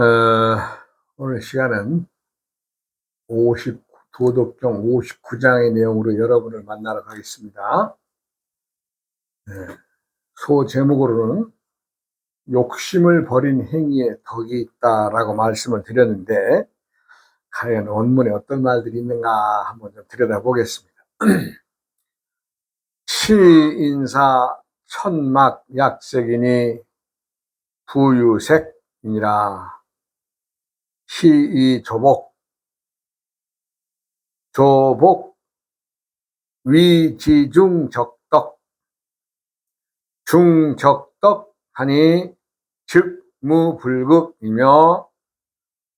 어, 오늘 시간은 도덕경 59장의 내용으로 여러분을 만나러 가겠습니다. 네, 소 제목으로는 욕심을 버린 행위에 덕이 있다라고 말씀을 드렸는데, 과연 원문에 어떤 말들이 있는가 한번 좀 들여다보겠습니다. 시인사 천막 약색이니 부유색이니라. 시이 조복 위지중적덕 중적덕 하니 즉 무불극이며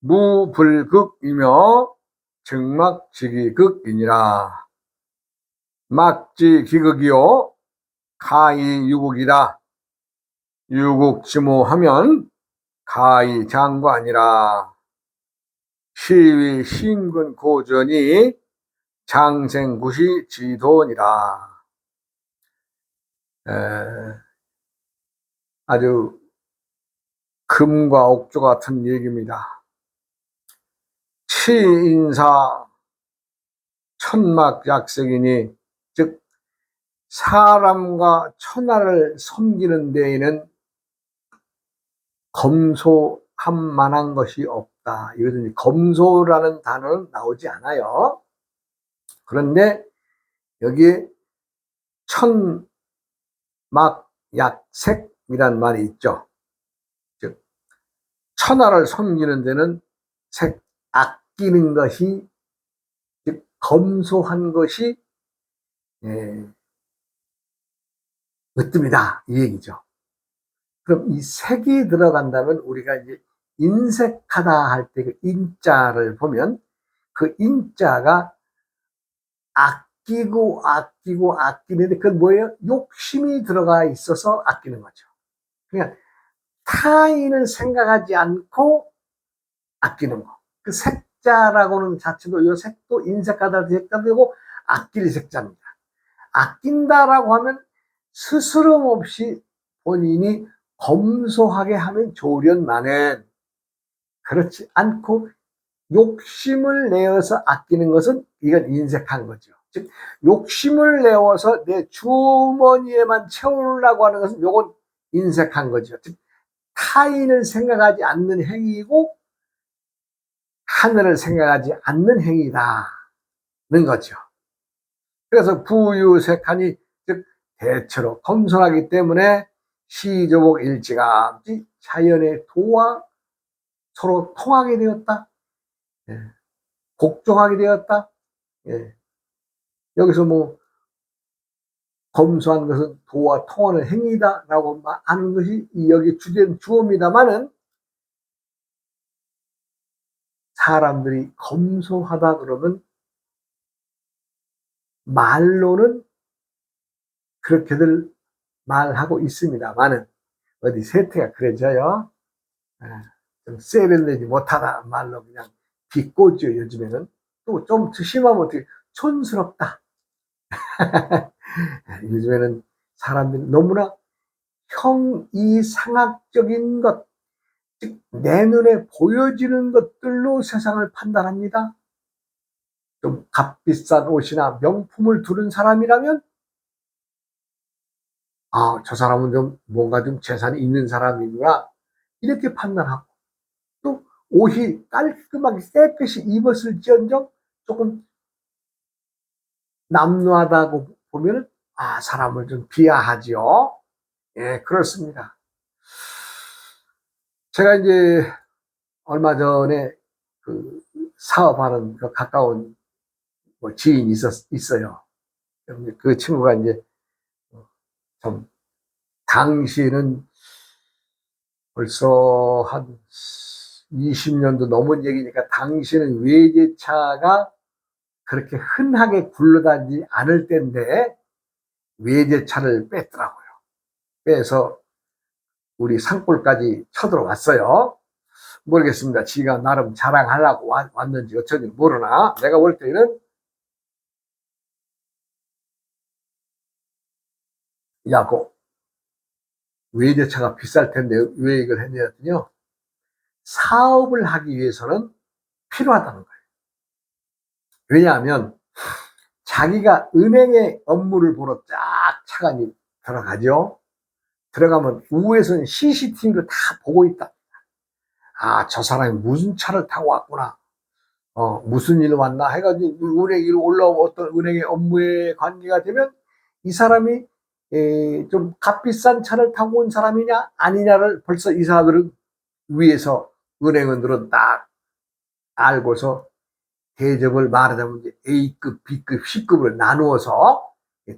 무불극이며 즉막지기극이니라. 막지기극이요 가히유국이라. 유국지모하면 가히장관이라. 시위 신근고전이 장생구시 지도니라. 아주 금과 옥조 같은 얘기입니다. 치인사 천막약색이니, 즉 사람과 천하를 섬기는 데에는 검소한 만한 것이 없다. 이것은 검소라는 단어는 나오지 않아요. 그런데 여기에 천막약색이란 말이 있죠. 즉 천하를 섬기는 데는 아끼는 것이, 즉 검소한 것이 으뜸이다 이 얘기죠. 그럼 이 색이 들어간다면 우리가 이제 인색하다 할 때 그 인자를 보면 그 인자가 아끼는데 그건 뭐예요? 욕심이 들어가 있어서 아끼는 거죠. 그냥 타인을 생각하지 않고 아끼는 거. 그 색자라고는 자체도 이 색도 인색하다 색자도 되고 아낄 색자입니다. 아낀다라고 하면 스스럼 없이 본인이 검소하게 하면 좋으련만은 그렇지 않고 욕심을 내어서 아끼는 것은 이건 인색한 거죠. 즉 욕심을 내어서 내 주머니에만 채우려고 하는 것은 이건 인색한 거죠. 즉 타인을 생각하지 않는 행위이고 하늘을 생각하지 않는 행위다는 거죠. 그래서 부유색하니, 즉 대체로 겸손하기 때문에 시조복 일찌감치 자연의 도와 서로 통하게 되었다. 복종하게 되었다. 여기서 뭐 검소한 것은 도와 통하는 행위다라고 하는 것이 여기 주된 주어입니다만은, 사람들이 검소하다 그러면 말로는 그렇게들 말하고 있습니다만은 어디 세태가 그래져요. 좀 세련되지 못하다 말로 그냥 비꼬죠. 요즘에는 또 좀 심하면 어떻게 촌스럽다. 요즘에는 사람들이 너무나 형이상학적인 것, 즉 내 눈에 보여지는 것들로 세상을 판단합니다. 좀 값비싼 옷이나 명품을 두른 사람이라면 저 사람은 좀 뭔가 좀 재산이 있는 사람이구나 이렇게 판단하고, 또 옷이 깔끔하게 깨끗이 입었을지언정 조금 남루하다고 보면은 사람을 좀 비하하지요. 예, 그렇습니다. 제가 이제 얼마 전에 그 사업하는 그 가까운 지인이 있어요. 그 친구가 이제 좀 당시에는 벌써 한 20년도 넘은 얘기니까 당시에는 외제차가 그렇게 흔하게 굴러다니지 않을 때인데 외제차를 뺐더라고요. 빼서 우리 산골까지 쳐들어왔어요. 모르겠습니다. 지가 나름 자랑하려고 왔는지 어쩐지 모르나, 내가 볼 때는 그 외제차가 비쌀 텐데 왜 이걸 했냐 했더니요, 사업을 하기 위해서는 필요하다는 거예요. 왜냐하면 자기가 은행에 업무를 보러 쫙 차관이 들어가죠. 들어가면 우에서는 CCTV로 다 보고 있다. 아, 저 사람이 무슨 차를 타고 왔구나. 무슨 일 왔나 해가지고 은행 일 올라오고 어떤 은행의 업무에 관계가 되면 이 사람이 좀 값비싼 차를 타고 온 사람이냐 아니냐를 벌써 이 사람들은 위에서 은행원들은 딱 알고서 대접을 말하자면 이제 A급, B급, C급으로 나누어서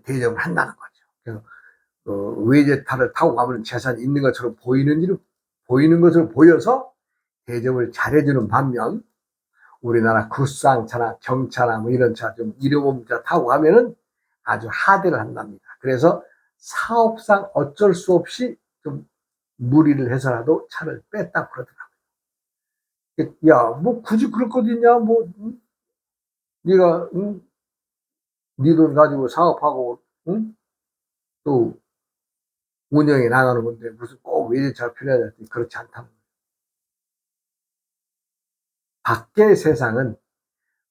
대접을 한다는 거죠. 그래서 외제차를 타고 가면 재산이 있는 것처럼 보이는 것으로 보여서 대접을 잘해주는 반면 우리나라 굿상차나 경차나 뭐 이런 차 좀 이름 없는 차 타고 가면은 아주 하대를 한답니다. 그래서 사업상 어쩔 수 없이 좀 무리를 해서라도 차를 뺐다 그러더라고요. 야, 뭐 굳이 그럴 것 있냐? 뭐 네가 네 돈 가지고 사업하고 또 운영에 나가는 건데 무슨 꼭 외제차가 필요하다. 그렇지 않다는 거예요. 밖의 세상은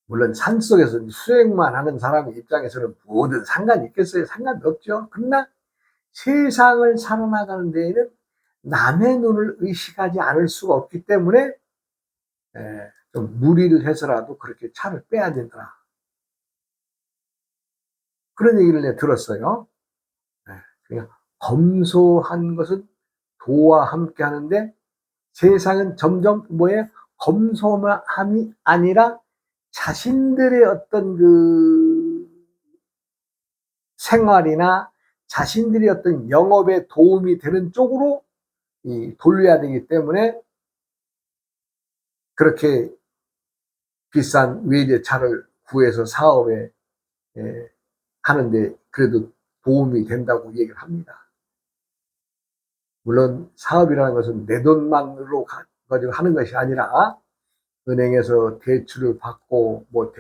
물론 산속에서 수행만 하는 사람 입장에서는 뭐든 상관이 있겠어요? 상관도 없죠. 그러나 세상을 살아나가는 데에는 남의 눈을 의식하지 않을 수가 없기 때문에 좀 무리를 해서라도 그렇게 차를 빼야 된다. 그런 얘기를 내가 들었어요. 그러니까 검소한 것은 도와 함께 하는데 세상은 점점 뭐에 검소함이 아니라 자신들의 어떤 그 생활이나 자신들이 어떤 영업에 도움이 되는 쪽으로 돌려야 되기 때문에 그렇게 비싼 외제차를 구해서 사업에 하는데 그래도 도움이 된다고 얘기를 합니다. 물론 사업이라는 것은 내 돈만으로 가지고 하는 것이 아니라 은행에서 대출을 받고 뭐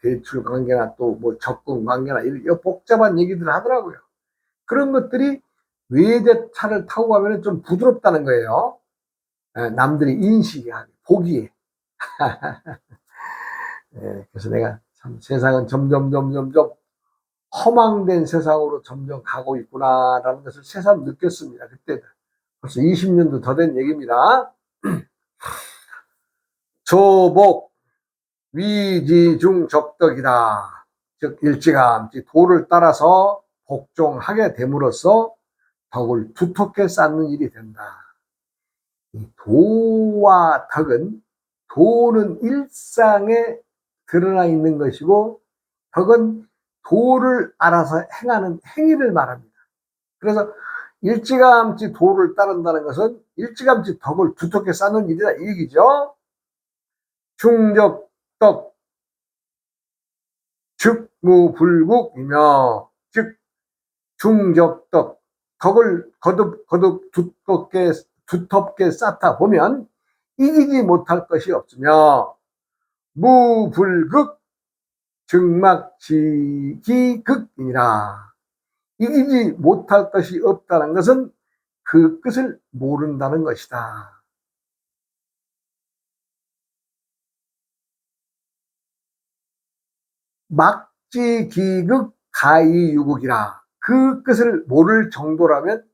대출 관계나 또 뭐 적금 관계나 이런 복잡한 얘기들을 하더라고요. 그런 것들이 외제차를 타고 가면 좀 부드럽다는 거예요. 남들이 인식하기, 보기에. 그래서 내가 참 세상은 점점 허망된 세상으로 점점 가고 있구나라는 것을 새삼 느꼈습니다. 그때 벌써 20년도 더 된 얘기입니다. 조복 위지중 적덕이다. 즉 일찌감치 도를 따라서 복종하게 됨으로써 덕을 두텁게 쌓는 일이 된다. 이 도와 덕은 도는 일상에 드러나 있는 것이고 덕은 도를 알아서 행하는 행위를 말합니다. 그래서 일찌감치 도를 따른다는 것은 일찌감치 덕을 두텁게 쌓는 일이다 이 얘기죠. 중적덕 즉무불국이며 즉 중적덕 덕을 거듭 두텁게 쌓다 보면 이기지 못할 것이 없으며 무불극 즉막지기극이니라. 이기지 못할 것이 없다는 것은 그 끝을 모른다는 것이다. 막지기극 가이유국이라. 그 끝을 모를 정도라면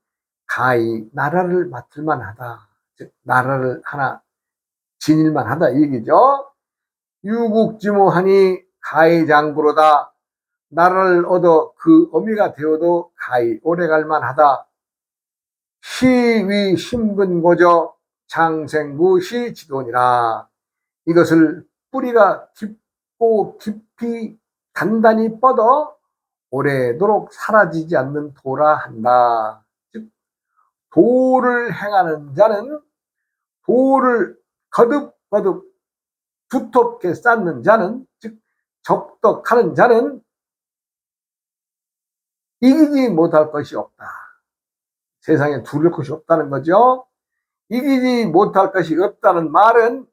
가히 나라를 맡을만 하다. 즉 나라를 하나 지닐만 하다 이 얘기죠. 유국지모하니 가히 장부로다. 나라를 얻어 그 어미가 되어도 가히 오래갈만 하다. 시위 신근고저 장생부 시지돈이라. 이것을 뿌리가 깊고 깊이 단단히 뻗어 오래도록 사라지지 않는 도라 한다. 즉 도를 행하는 자는 도를 거듭 두텁게 쌓는 자는 즉 적덕하는 자는 이기지 못할 것이 없다. 세상에 두려울 것이 없다는 거죠. 이기지 못할 것이 없다는 말은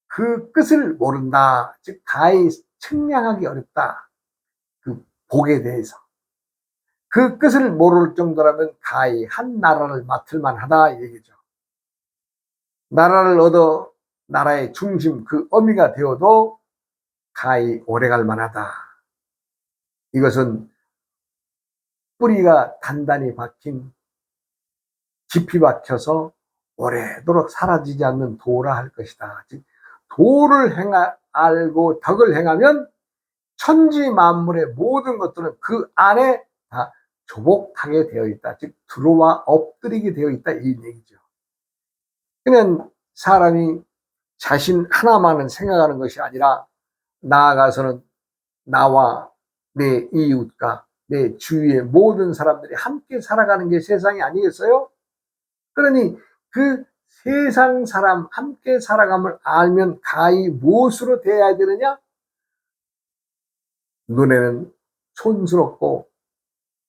그 끝을 모른다. 즉 가히 측량하기 어렵다. 그 복에 대해서. 그 끝을 모를 정도라면 가히 한 나라를 맡을 만하다 이 얘기죠. 나라를 얻어 나라의 중심, 그 어미가 되어도 가히 오래갈 만하다. 이것은 뿌리가 단단히 박힌, 깊이 박혀서 오래도록 사라지지 않는 도라 할 것이다. 즉 도를 알고 덕을 행하면 천지 만물의 모든 것들은 그 안에 다 조복하게 되어 있다. 즉 들어와 엎드리게 되어 있다, 이 얘기죠. 그냥 사람이 자신 하나만은 생각하는 것이 아니라 나아가서는 나와 내 이웃과 내 주위의 모든 사람들이 함께 살아가는 게 세상이 아니겠어요? 그러니 그 세상 사람 함께 살아감을 알면 가히 무엇으로 대해야 되느냐? 눈에는 촌스럽고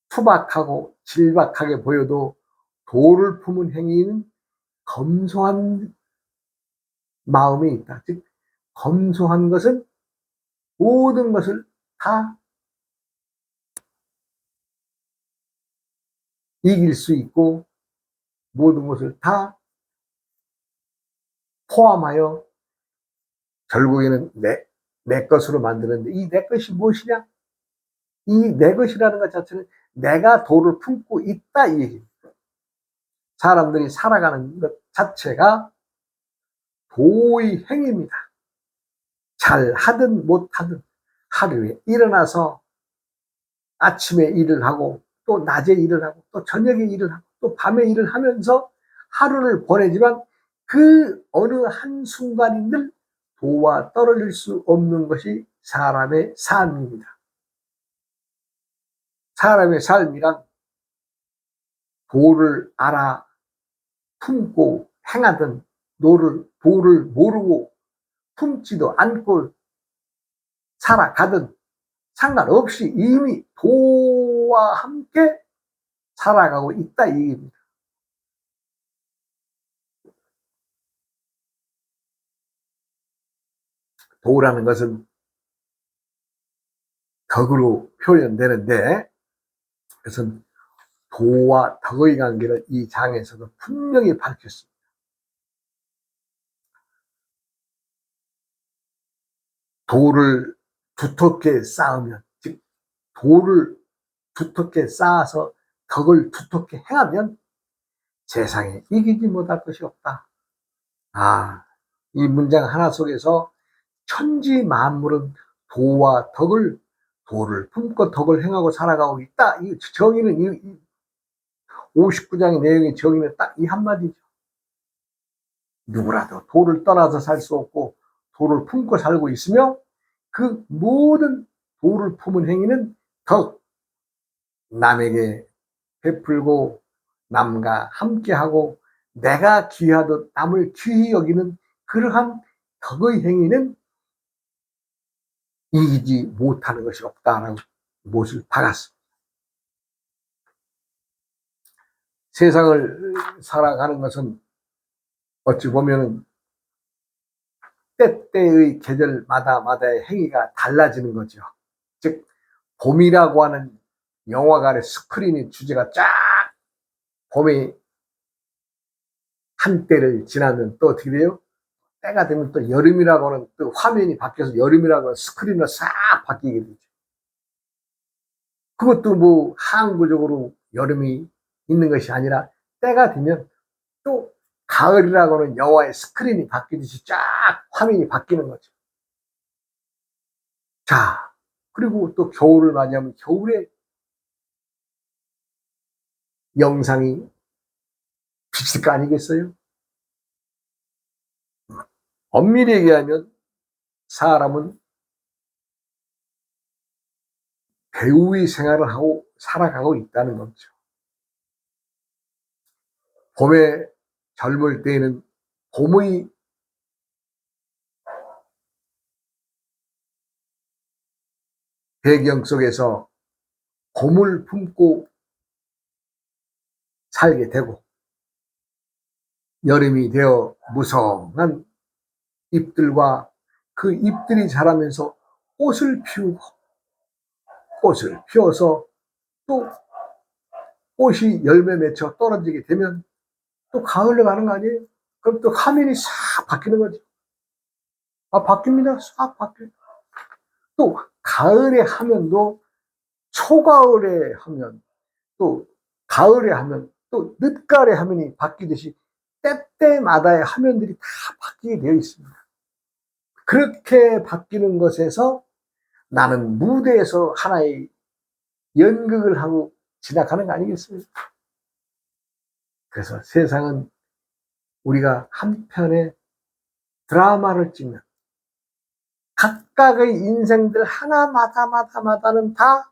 투박하고 질박하게 보여도 도를 품은 행위는 검소한 마음이 있다. 즉 검소한 것은 모든 것을 다 이길 수 있고 모든 것을 다 포함하여 결국에는 내 것으로 만드는데, 이 내 것이 무엇이냐? 이 내 것이라는 것 자체는 내가 도를 품고 있다, 이 얘기입니다. 사람들이 살아가는 것 자체가 도의 행위입니다. 잘 하든 못하든 하루에 일어나서 아침에 일을 하고 또 낮에 일을 하고 또 저녁에 일을 하고 또 밤에 일을 하면서 하루를 보내지만 그 어느 한순간인들 도와 떨어질 수 없는 것이 사람의 삶입니다. 사람의 삶이란 도를 알아 품고 행하든 도를 모르고 품지도 않고 살아가든 상관없이 이미 도와 함께 살아가고 있다, 이 얘기입니다. 도라는 것은 덕으로 표현되는데, 그것은 도와 덕의 관계를 이 장에서도 분명히 밝혔습니다. 도를 두텁게 쌓으면, 즉 도를 두텁게 쌓아서 덕을 두텁게 행하면 세상에 이기지 못할 것이 없다. 이 문장 하나 속에서 천지 만물은 도와 도를 품고 덕을 행하고 살아가고 있다. 이 정의는, 이 59장의 내용의 정의는 딱 이 한마디죠. 누구라도 도를 떠나서 살 수 없고 도를 품고 살고 있으며, 그 모든 도를 품은 행위는 덕, 남에게 베풀고 남과 함께하고 내가 귀하듯 남을 귀히 여기는 그러한 덕의 행위는 이기지 못하는 것이 없다라고 못을 박았습니다. 세상을 살아가는 것은 어찌 보면 때때의 계절마다의 행위가 달라지는 거죠. 즉 봄이라고 하는 영화관의 스크린의 주제가 쫙 봄의 한때를 지나면 또 어떻게 돼요? 때가 되면 또 여름이라고 하는 또 화면이 바뀌어서 여름이라고 하는 스크린으로 싹 바뀌게 되죠. 그것도 뭐 항구적으로 여름이 있는 것이 아니라 때가 되면 또 가을이라고 하는 영화의 스크린이 바뀌듯이 쫙 화면이 바뀌는 거죠. 자, 그리고 또 겨울을 맞이하면 겨울에 영상이 비칠 거 아니겠어요? 엄밀히 얘기하면 사람은 배우의 생활을 하고 살아가고 있다는 거죠. 봄에 젊을 때에는 봄의 배경 속에서 봄을 품고 살게 되고, 여름이 되어 무성한 잎들과 그 잎들이 자라면서 꽃을 피우고 꽃을 피워서 또 꽃이 열매 맺혀 떨어지게 되면 또 가을로 가는 거 아니에요? 그럼 또 화면이 싹 바뀌는 거죠. 바뀝니다. 싹 바뀌어요. 또 가을에 하면도 초가을에 하면 또 가을에 하면 또 늦가을에 화면이 바뀌듯이 때때마다의 화면들이 다 바뀌게 되어 있습니다. 그렇게 바뀌는 것에서 나는 무대에서 하나의 연극을 하고 지나가는 거 아니겠습니까? 그래서 세상은 우리가 한 편의 드라마를 찍는 각각의 인생들 하나마다는 다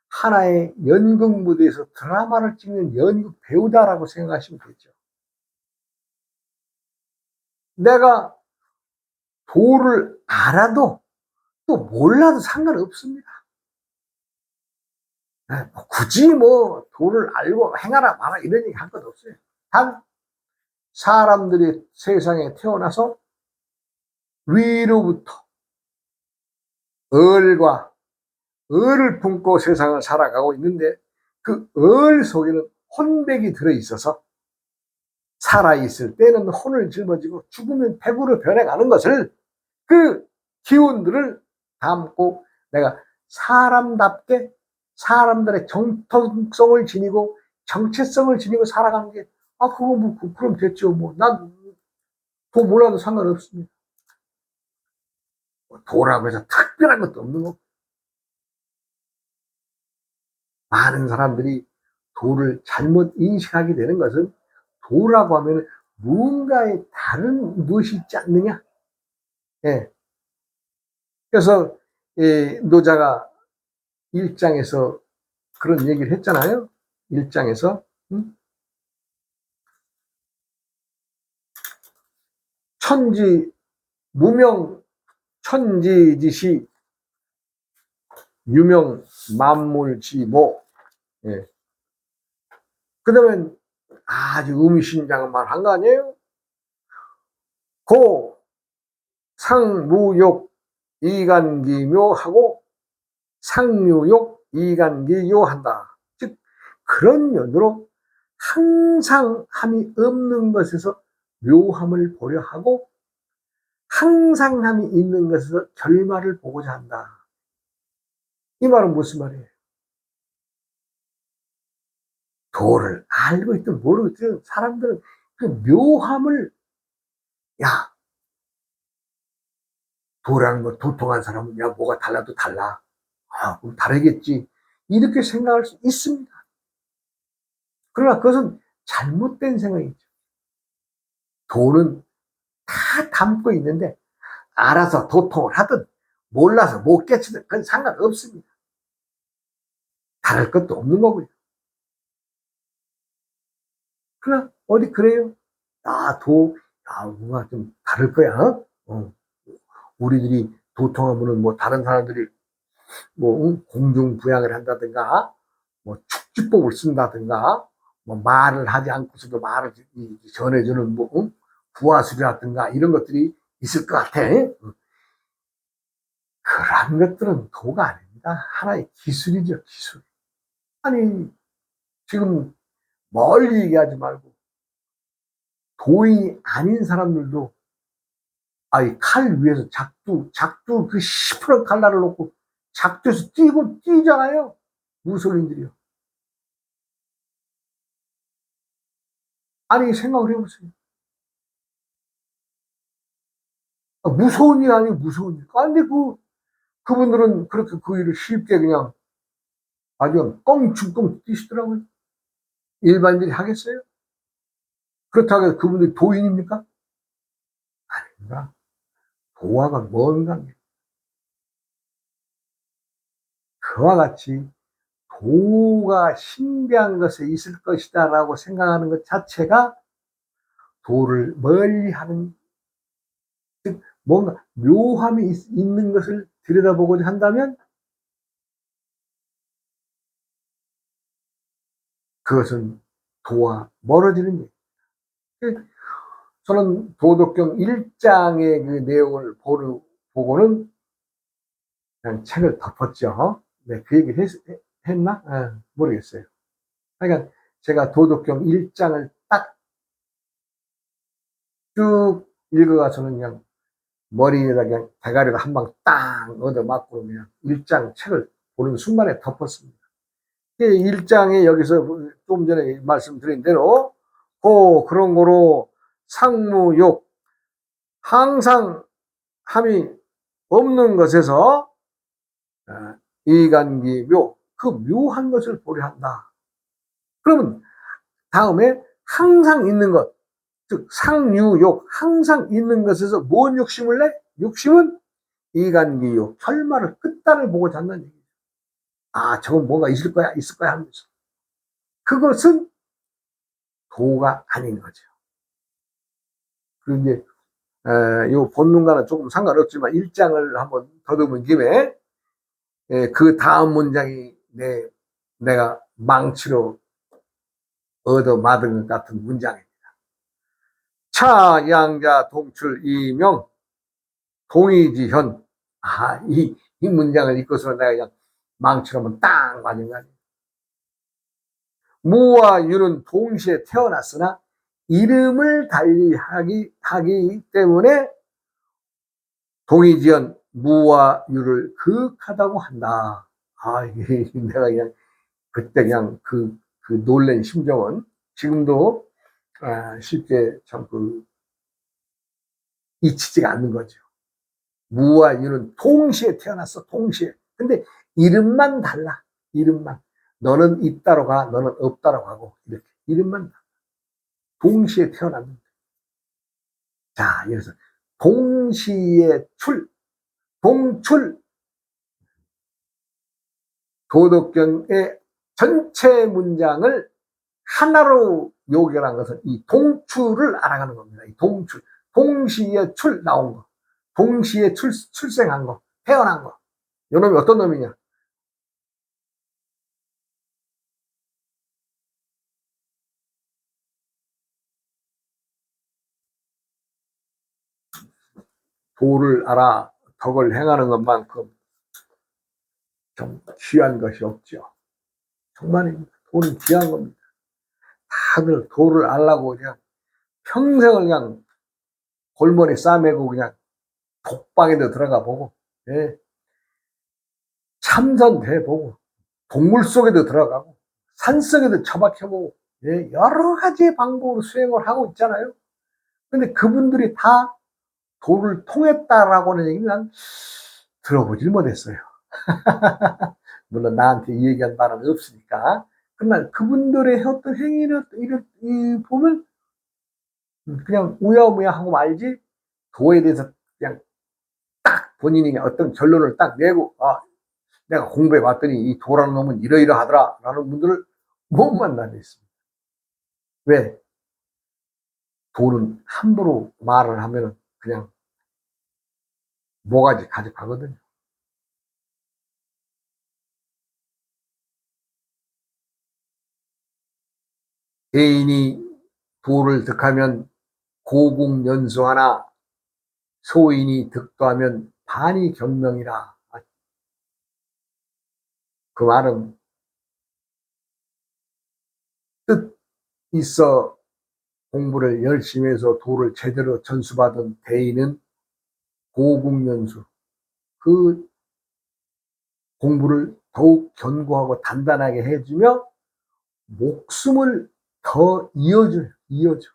하나의 연극 무대에서 드라마를 찍는 연극 배우다라고 생각하시면 되죠. 내가 도를 알아도 또 몰라도 상관없습니다. 굳이 뭐 도를 알고 행하라 마라 이런 얘기 할 것 없어요. 단 사람들이 세상에 태어나서 위로부터 을과 을을 품고 세상을 살아가고 있는데 그 을 속에는 혼백이 들어있어서 살아있을 때는 혼을 짊어지고 죽으면 백으로 변해가는 것을 그 기운들을 담고 내가 사람답게 사람들의 정통성을 지니고 정체성을 지니고 살아가는 게 그거 뭐 그럼 됐죠. 뭐 난 도 몰라도 상관없습니다. 도라고 해서 특별한 것도 없는 거고. 많은 사람들이 도를 잘못 인식하게 되는 것은 도라고 하면 무언가의 다른 무엇이 있지 않느냐. 예. 그래서 노자가 1장에서 그런 얘기를 했잖아요. 1장에서 천지 무명 천지지시 유명 만물지모. 예. 그 다음에 아주 의미심장한 말 한 거 아니에요? 고 상무욕 이간기묘하고 상류욕 이간기요한다. 즉 그런 연으로 항상 함이 없는 것에서 묘함을 보려 하고 항상 함이 있는 것에서 결말을 보고자 한다. 이 말은 무슨 말이에요? 도를 알고 있든 모르고 있든 사람들은 그 묘함을 야 도라는 거 도통한 사람은 야 뭐가 달라도 달라. 그럼 다르겠지. 이렇게 생각할 수 있습니다. 그러나 그것은 잘못된 생각이죠. 도는 다 담고 있는데 알아서 도통을 하든 몰라서 못 깨치든 그건 상관없습니다. 다를 것도 없는 거고요. 그러나 어디 그래요? 뭔가 좀 다를 거야. 우리들이 도통하면은 뭐 다른 사람들이 뭐 공중부양을 한다든가 뭐 축지법을 쓴다든가 뭐 말을 하지 않고서도 말을 전해주는 뭐 구화술이라든가 이런 것들이 있을 것 같아. 그런 것들은 도가 아닙니다. 하나의 기술이죠, 기술. 아니 지금 멀리 얘기하지 말고 도인이 아닌 사람들도 칼 위에서 작두 그 시퍼런 칼날을 놓고 작두에서 뛰잖아요. 무솔인들이요. 아니 생각을 해보세요. 무서운 일 아니에요, 무서운 일. 근데 그분들은 그렇게 그 일을 쉽게 그냥 아주 껑충껑 뛰시더라고요. 일반인들이 하겠어요? 그렇다고 해서 그분들이 도인입니까? 아닙니다. 도화가 뭔 관계? 그와 같이 도가 신비한 것에 있을 것이다 라고 생각하는 것 자체가 도를 멀리 하는, 즉 뭔가 묘함이 있는 것을 들여다보고자 한다면 그것은 도와 멀어지는 얘기예요. 저는 도덕경 1장의 그 내용을 보고는 그냥 책을 덮었죠. 네, 그 얘기를 했나? 모르겠어요. 그러니까 제가 도덕경 1장을 딱 쭉 읽어가서는 그냥 머리에다 그냥 대가리로 한 방 땅 얻어맞고 그냥 일장 책을 보는 순간에 덮었습니다. 일장에 여기서 좀 전에 말씀드린 대로 그런 거로 상무욕 항상 함이 없는 것에서 이간기묘 그 묘한 것을 보려 한다. 그러면 다음에 항상 있는 것, 즉 상유욕 항상 있는 것에서 뭔 욕심을 내? 욕심은 이간기욕 결말을 끝단을 보고 잡는 얘기죠. 아, 저건 뭔가 있을 거야 하면서 그것은 도가 아닌 거죠. 그리고 이제 요 본문과는 조금 상관없지만 일장을 한번 더듬은 김에 그 다음 문장이 내가 망치로 얻어맞은 것 같은 문장입니다. 차, 양자, 동출, 이명, 동의지현. 아, 이 문장을 읽고서 내가 그냥 망치로 한번 딱 맞은 거 아니에요. 무와 유는 동시에 태어났으나 이름을 달리 하기 때문에 동의지연 무와 유를 극하다고 한다. 아, 이게 내가 그냥 그때 그냥 그 놀란 심정은 지금도 쉽게 참 잊히지가 않는 거죠. 무와 유는 동시에 태어났어, 동시에. 근데 이름만 달라, 이름만. 너는 있다로 가, 너는 없다로 가고, 이렇게. 이름만 달라. 동시에 태어났는데. 자, 여기서 동시에 동출, 도덕경의 전체 문장을 하나로 요결한 것은 이 동출을 알아가는 겁니다. 이 동출. 동시에 나온 거. 동시에 출생한 거. 태어난 거. 이 놈이 어떤 놈이냐? 도를 알아 덕을 행하는 것만큼 좀 귀한 것이 없죠. 정말입니다. 도는 귀한 겁니다. 다들 도를 알라고 그냥 평생을 그냥 골머리 싸매고 그냥 독방에도 들어가 보고, 예. 참선돼 보고, 동물 속에도 들어가고, 산 속에도 처박혀 보고, 예. 여러 가지 방법으로 수행을 하고 있잖아요. 근데 그분들이 다 도를 통했다라고는 얘기는 난 들어보질 못했어요. 물론 나한테 이 얘기한 바람이 없으니까. 그러나 그분들의 어떤 행위를 보면 그냥 우야우야 하고 말지 도에 대해서 그냥 딱 본인이 어떤 결론을 딱 내고 내가 공부해 봤더니 이 도라는 놈은 이러이러하더라 라는 분들을 못 만나겠습니다. 왜? 도는 함부로 말을 하면 그냥 뭐가지 가져가거든요. 개인이 도를 득하면 고국연수하나 소인이 득도하면 반이경명이라. 그 말은 뜻 있어 공부를 열심히 해서 도를 제대로 전수받은 대인은 고국연수 그 공부를 더욱 견고하고 단단하게 해주며 목숨을 더 이어줘.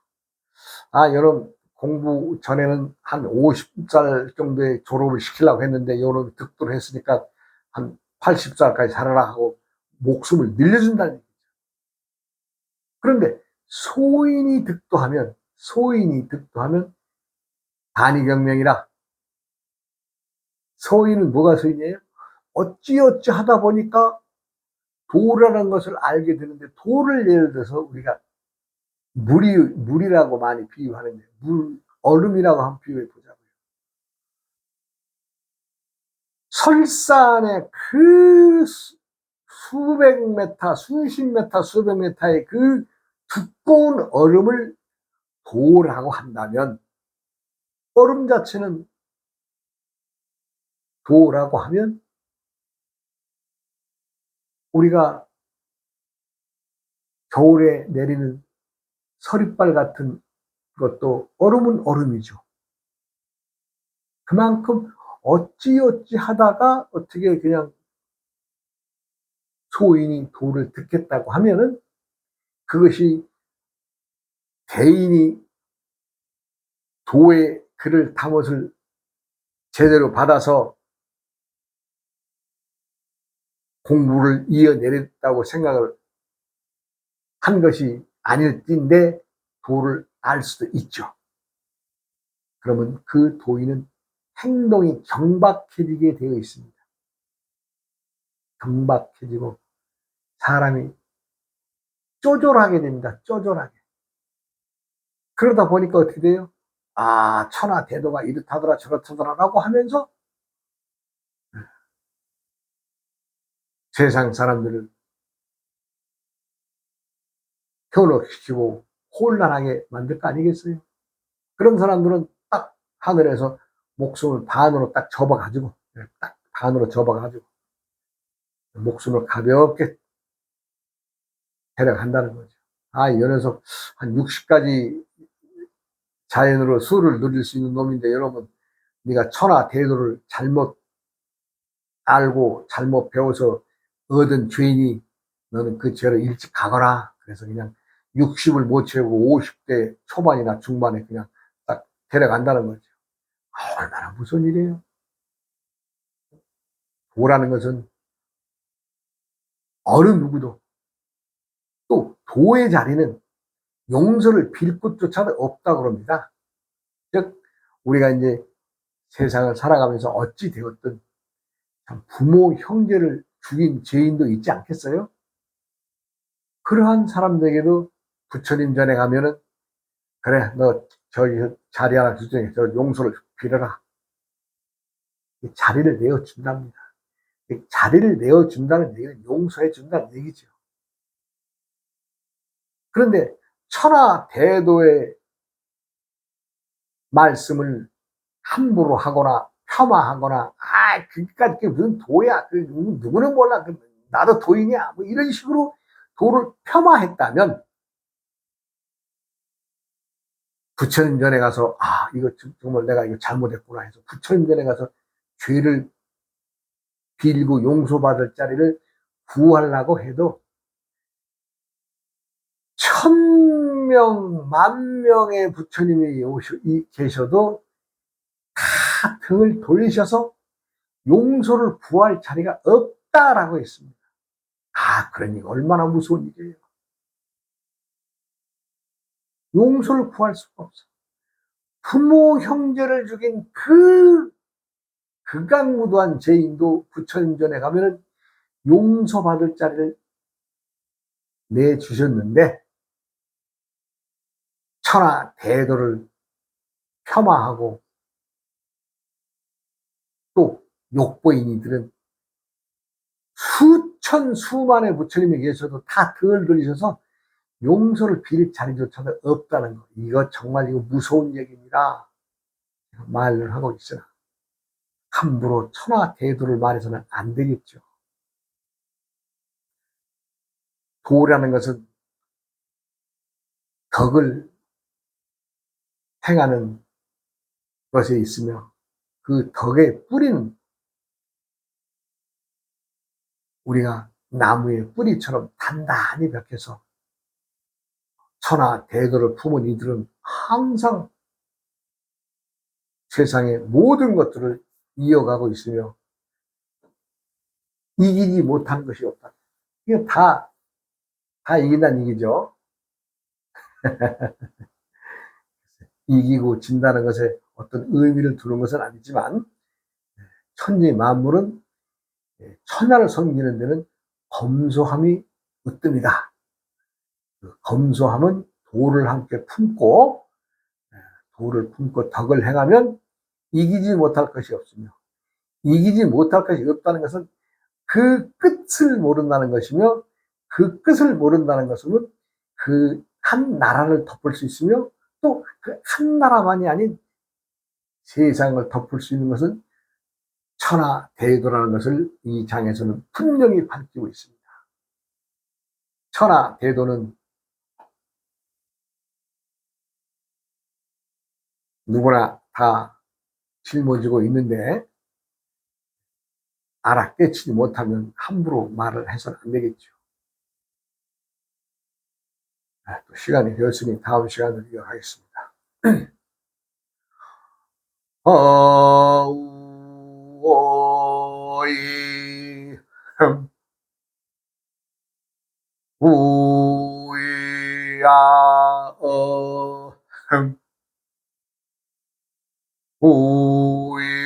여러분 공부 전에는 한 50살 정도에 졸업을 시키려고 했는데 여러분 득도를 했으니까 한 80살까지 살아라 하고 목숨을 늘려준다는 얘기죠. 그런데 소인이 득도하면 반이경명이라. 소인은 뭐가 소인이에요? 어찌어찌 하다 보니까 도라는 것을 알게 되는데 도를 예를 들어서 우리가 물이라고 많이 비유하는데 얼음이라고 한번 비유해 보자고요. 설산의 그 수백 메타, 수십 메타, 수백 메타의 그 두꺼운 얼음을 도라고 한다면 얼음 자체는 도라고 하면 우리가 겨울에 내리는 서리발 같은 것도 얼음은 얼음이죠. 그만큼 어찌어찌 하다가 어떻게 그냥 소인이 도를 듣겠다고 하면은 그것이 대인이 도의 글을 담옷을 제대로 받아서 공부를 이어내렸다고 생각을 한 것이 아닐진데 도를 알 수도 있죠. 그러면 그 도인은 행동이 경박해지게 되어 있습니다. 경박해지고 사람이 쪼졸하게 됩니다. 쪼졸하게. 그러다 보니까 어떻게 돼요? 아, 천하 대도가 이렇다더라 저렇다더라라고 하면서 세상 사람들을 현혹시키고 혼란하게 만들 거 아니겠어요? 그런 사람들은 딱 하늘에서 목숨을 반으로 딱 접어가지고, 딱 반으로 접어가지고, 목숨을 가볍게 데려간다는 거죠. 아, 이 녀석 한 60까지 자연으로 수를 누릴 수 있는 놈인데, 여러분, 네가 천하 대도를 잘못 알고 잘못 배워서 얻은 죄인이 너는 그 죄를 일찍 가거라. 그래서 그냥 60을 못 채우고 50대 초반이나 중반에 그냥 딱 데려간다는 거죠. 아, 얼마나 무서운 일이에요. 도라는 것은 어느 누구도 또 도의 자리는 용서를 빌 곳조차도 없다고 그럽니다. 즉 우리가 이제 세상을 살아가면서 어찌 되었든 부모 형제를 죽인 죄인도 있지 않겠어요? 그러한 사람들에게도 부처님 전에 가면은 그래 너 저기 자리 하나 주정해 저 용서를 빌어라. 자리를 내어준답니다. 자리를 내어준다는 얘기는 용서해 준다는 얘기죠. 그런데 천하 대도의 말씀을 함부로 하거나 폄하하거나 그니까 그게 무슨 도야 누구는 몰라 나도 도이냐 뭐 이런 식으로 도를 폄하했다면 부처님 전에 가서 이거 정말 내가 이거 잘못했구나 해서 부처님 전에 가서 죄를 빌고 용서받을 자리를 구하려고 해도 1000명, 10,000명의 부처님이 계셔도 다 등을 돌리셔서 용서를 구할 자리가 없다라고 했습니다. 그러니 얼마나 무서운 일이에요. 용서를 구할 수가 없어. 부모, 형제를 죽인 극악무도한 죄인도 부처님 전에 가면은 용서받을 자리를 내주셨는데, 천하 대도를 폄하하고 또 욕보인이들은 수천 수만의 부처님이 계셔도 다 등을 돌리셔서 용서를 빌 자리조차도 없다는 거. 이거 정말 이거 무서운 얘기입니다. 말을 하고 있으나 함부로 천하 대도를 말해서는 안 되겠죠. 도라는 것은 덕을 행하는 것에 있으며 그 덕의 뿌리는 우리가 나무의 뿌리처럼 단단히 벽해서 천하 대도를 품은 이들은 항상 세상의 모든 것들을 이어가고 있으며 이기지 못한 것이 없다. 이게 다 이긴다는 얘기죠. 이기고 진다는 것에 어떤 의미를 두는 것은 아니지만 천지 만물은 천하를 섬기는 데는 검소함이 으뜸이다. 그 검소함은 도를 함께 품고 덕을 행하면 이기지 못할 것이 없으며 이기지 못할 것이 없다는 것은 그 끝을 모른다는 것이며 그 끝을 모른다는 것은 그 한 나라를 덮을 수 있으며 또 그 한 나라만이 아닌 세상을 덮을 수 있는 것은 천하 대도라는 것을 이 장에서는 분명히 밝히고 있습니다. 천하 대도는 누구나 다 짊어지고 있는데 알아깨치지 못하면 함부로 말을 해서는 안 되겠죠. 또 시간이 되었으니 다음 시간을 이어가겠습니다. 어우오이 우이야 우이야